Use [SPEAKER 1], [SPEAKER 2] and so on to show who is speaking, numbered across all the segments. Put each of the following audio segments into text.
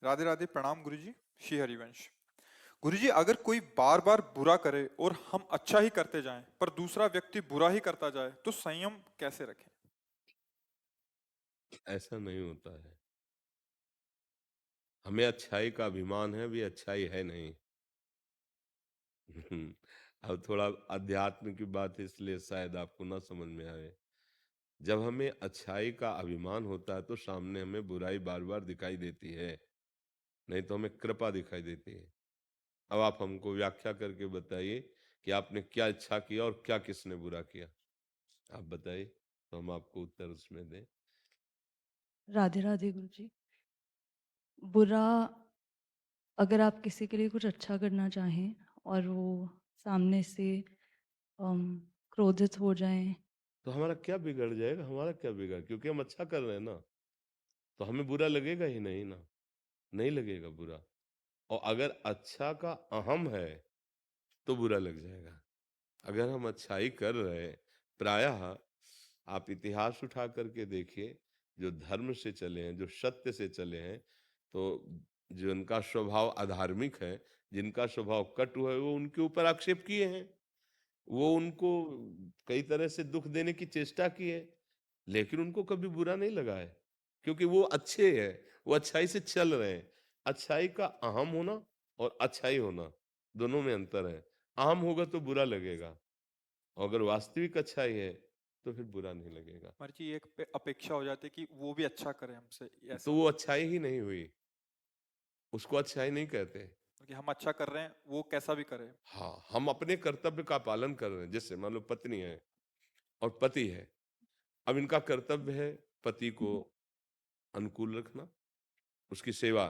[SPEAKER 1] राधे राधे, प्रणाम गुरुजी। श्री हरिवंश। गुरुजी, अगर कोई बार बार बुरा करे और हम अच्छा ही करते जाएं पर दूसरा व्यक्ति बुरा ही करता जाए तो संयम कैसे रखें?
[SPEAKER 2] ऐसा नहीं होता है। हमें अच्छाई का अभिमान है, अभी अच्छाई है नहीं। अब थोड़ा अध्यात्म की बात है, इसलिए शायद आपको ना समझ में आए। जब हमें अच्छाई का अभिमान होता है तो सामने हमें बुराई बार बार दिखाई देती है, नहीं तो हमें कृपा दिखाई देती है। अब आप हमको व्याख्या करके बताइए कि आपने क्या अच्छा किया और क्या किसने बुरा किया। आप बताइए तो हम आपको उत्तर उसमें दें।
[SPEAKER 3] राधे राधे गुरु जी। बुरा, अगर आप किसी के लिए कुछ अच्छा करना चाहें और वो सामने से अम, क्रोधित हो जाएं।
[SPEAKER 2] तो हमारा क्या बिगड़ जाएगा? हमारा क्या बिगड़, क्योंकि हम अच्छा कर रहे हैं ना, तो हमें बुरा लगेगा ही नहीं ना। नहीं लगेगा बुरा। और अगर अच्छा का अहम है तो बुरा लग जाएगा। अगर हम अच्छाई कर रहे हैं, प्रायः आप इतिहास उठा करके देखिए, जो धर्म से चले हैं, जो सत्य से चले हैं, तो जिनका स्वभाव अधार्मिक है, जिनका स्वभाव कटु है, वो उनके ऊपर आक्षेप किए हैं। वो उनको कई तरह से दुख देने की चेष्टा की है, लेकिन उनको कभी बुरा नहीं लगा है, क्योंकि वो अच्छे हैं, वो अच्छाई से चल रहे हैं। अच्छाई का अहम होना और अच्छाई होना, दोनों में अंतर है। अहम होगा तो बुरा लगेगा, और अगर वास्तविक अच्छाई है तो फिर बुरा नहीं लगेगा।
[SPEAKER 1] मर्जी एक पे अपेक्षा हो जाती है कि वो भी अच्छा करे हमसे,
[SPEAKER 2] तो
[SPEAKER 1] ऐसा
[SPEAKER 2] वो अच्छाई ही नहीं हुई, उसको अच्छाई नहीं कहते।
[SPEAKER 1] कि हम अच्छा कर रहे हैं वो कैसा भी करे।
[SPEAKER 2] हाँ, हम अपने कर्तव्य का पालन कर रहे हैं। जैसे मान लो पत्नी है और पति है, अब इनका कर्तव्य है पति को अनुकूल रखना, उसकी सेवा।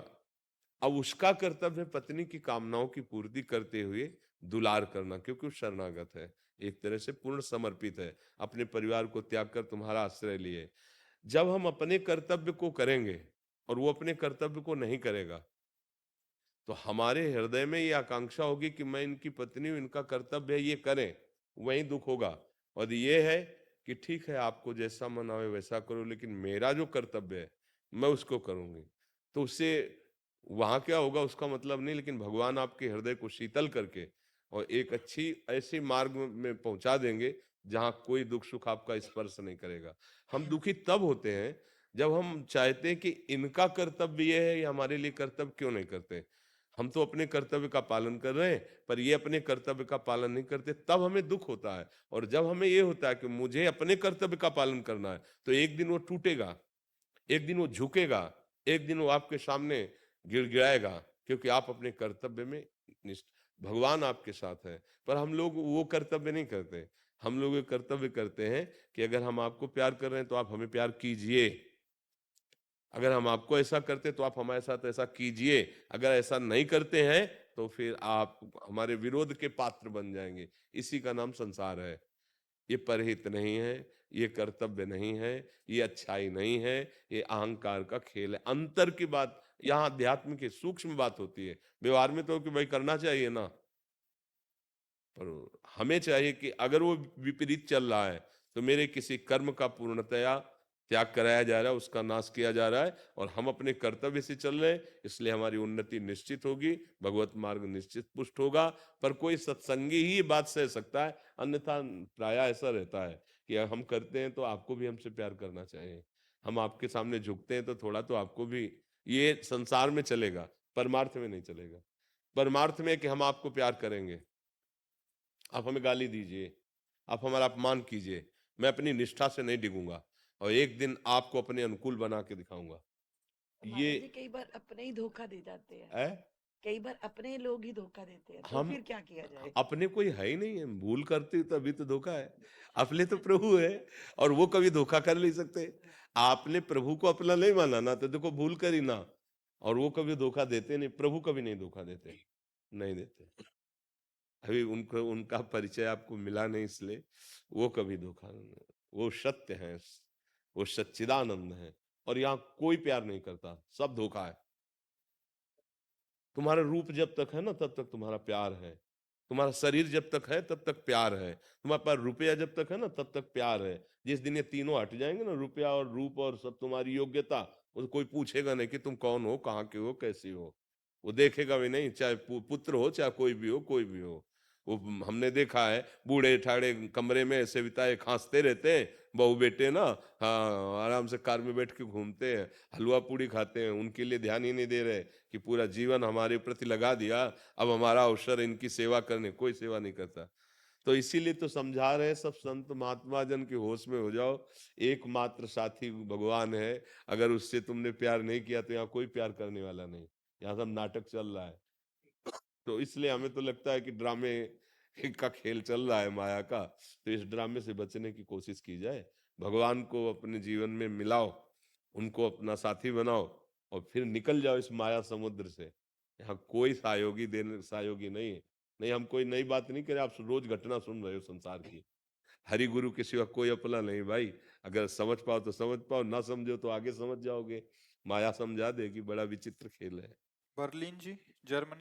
[SPEAKER 2] अब उसका कर्तव्य है पत्नी की कामनाओं की पूर्ति करते हुए दुलार करना, क्योंकि वो शरणागत है, एक तरह से पूर्ण समर्पित है, अपने परिवार को त्याग कर तुम्हारा आश्रय लिए। जब हम अपने कर्तव्य को करेंगे और वो अपने कर्तव्य को नहीं करेगा, तो हमारे हृदय में ये आकांक्षा होगी कि मैं इनकी पत्नी हूं, इनका कर्तव्य है ये करें, वही दुख होगा। और ये है कि ठीक है, आपको जैसा मन आवे वैसा करो, लेकिन मेरा जो कर्तव्य है मैं उसको करूंगी। तो उससे वहां क्या होगा उसका मतलब नहीं, लेकिन भगवान आपके हृदय को शीतल करके और एक अच्छी ऐसी मार्ग में पहुंचा देंगे जहां कोई दुख सुख आपका स्पर्श नहीं करेगा। हम दुखी तब होते हैं जब हम चाहते हैं कि इनका कर्तव्य ये है, ये हमारे लिए कर्तव्य क्यों नहीं करते। हम तो अपने कर्तव्य का पालन कर रहे हैं, पर ये अपने कर्तव्य का पालन नहीं करते, तब हमें दुख होता है। और जब हमें ये होता है कि मुझे अपने कर्तव्य का पालन करना है, तो एक दिन वो टूटेगा, एक दिन वो झुकेगा, एक दिन वो आपके सामने गिड़गिड़ाएगा, क्योंकि आप अपने कर्तव्य में निष्ठ। भगवान आपके साथ है, पर हम लोग वो कर्तव्य नहीं करते। हम लोग ये कर्तव्य करते हैं कि अगर हम आपको प्यार कर रहे हैं तो आप हमें प्यार कीजिए, अगर हम आपको ऐसा करते तो आप हमारे साथ ऐसा कीजिए, अगर ऐसा नहीं करते हैं तो फिर आप हमारे विरोध के पात्र बन जाएंगे। इसी का नाम संसार है। ये परहित नहीं है, ये कर्तव्य नहीं है, ये अच्छाई नहीं है, ये अहंकार का खेल है। अंतर की बात यहाँ अध्यात्म की सूक्ष्म बात होती है। व्यवहार में तो कि भाई करना चाहिए ना, पर हमें चाहिए कि अगर वो विपरीत चल रहा है तो मेरे किसी कर्म का पूर्णतया त्याग कराया जा रहा है, उसका नाश किया जा रहा है, और हम अपने कर्तव्य से चल रहे हैं, इसलिए हमारी उन्नति निश्चित होगी, भगवत मार्ग निश्चित पुष्ट होगा। पर कोई सत्संगी ही ये बात सह सकता है, अन्यथा प्राय ऐसा रहता है कि हम करते हैं तो आपको भी हमसे प्यार करना चाहिए, हम आपके सामने झुकते हैं तो थोड़ा तो आपको भी। ये संसार में चलेगा, परमार्थ में नहीं चलेगा। परमार्थ में कि हम आपको प्यार करेंगे, आप हमें गाली दीजिए, आप हमारा अपमान कीजिए, मैं अपनी निष्ठा से नहीं डिगूंगा, और एक दिन आपको अपने अनुकूल बना के दिखाऊंगा। ये
[SPEAKER 4] महाराज जी कई बार अपने ही धोखा दे जाते हैं।
[SPEAKER 2] है।
[SPEAKER 4] कई बार अपने लोग ही धोखा देते हैं, तो
[SPEAKER 2] हम
[SPEAKER 4] फिर क्या किया जाए?
[SPEAKER 2] अपने कोई है ही नहीं है, भूल करते तभी तो धोखा है। अपने तो प्रभु है, और वो कभी धोखा कर नहीं सकते। आपने प्रभु को अपना नहीं माना ना, तो देखो भूल कर ही ना। और वो कभी धोखा देते नहीं, प्रभु कभी नहीं धोखा देते, नहीं देते। अभी उनको उनका परिचय आपको मिला नहीं, इसलिए वो कभी धोखा नहीं। वो सत्य है, वो सच्चिदानंद है, और यहाँ कोई प्यार नहीं करता, सब धोखा है। तुम्हारा रूप जब तक है ना तब तक तुम्हारा प्यार है, तुम्हारा शरीर जब तक है तब तक प्यार है, तुम्हारे पास रुपया जब तक है ना तब तक प्यार है। जिस दिन ये तीनों हट जाएंगे ना, रुपया और रूप और सब तुम्हारी योग्यता, वो कोई पूछेगा नहीं कि तुम कौन हो, कहाँ के हो, कैसी हो। वो देखेगा भी नहीं, चाहे पुत्र हो, चाहे कोई भी हो, कोई भी हो। वो हमने देखा है, बूढ़े ठाड़े कमरे में ऐसे बिताए खांसते रहते हैं, बहू बेटे ना, हाँ, आराम से कार में बैठ के घूमते हैं, हलवा पूड़ी खाते हैं, उनके लिए ध्यान ही नहीं दे रहे कि पूरा जीवन हमारे प्रति लगा दिया, अब हमारा अवसर इनकी सेवा करने, कोई सेवा नहीं करता। तो इसीलिए तो समझा रहे हैं सब संत महात्मा जन की, होश में हो जाओ, एकमात्र साथी भगवान है। अगर उससे तुमने प्यार नहीं किया तो यहाँ कोई प्यार करने वाला नहीं, यहाँ सब नाटक चल रहा है। तो इसलिए हमें तो लगता है कि ड्रामे का खेल चल रहा है माया का, तो इस ड्रामे से बचने की कोशिश की जाए, भगवान को अपने जीवन में मिलाओ, उनको अपना साथी बनाओ, और फिर निकल जाओ इस माया समुद्र से। यहाँ कोई सहयोगी नहीं है। नहीं, हम कोई नई बात नहीं करें, आप रोज घटना सुन रहे हो संसार की। हरि गुरु के सिवा कोई अपना नहीं भाई। अगर समझ पाओ तो समझ पाओ, ना समझो तो आगे समझ जाओगे। माया समझा देगी, बड़ा विचित्र खेल है।
[SPEAKER 1] बर्लिन जी, जर्मनी।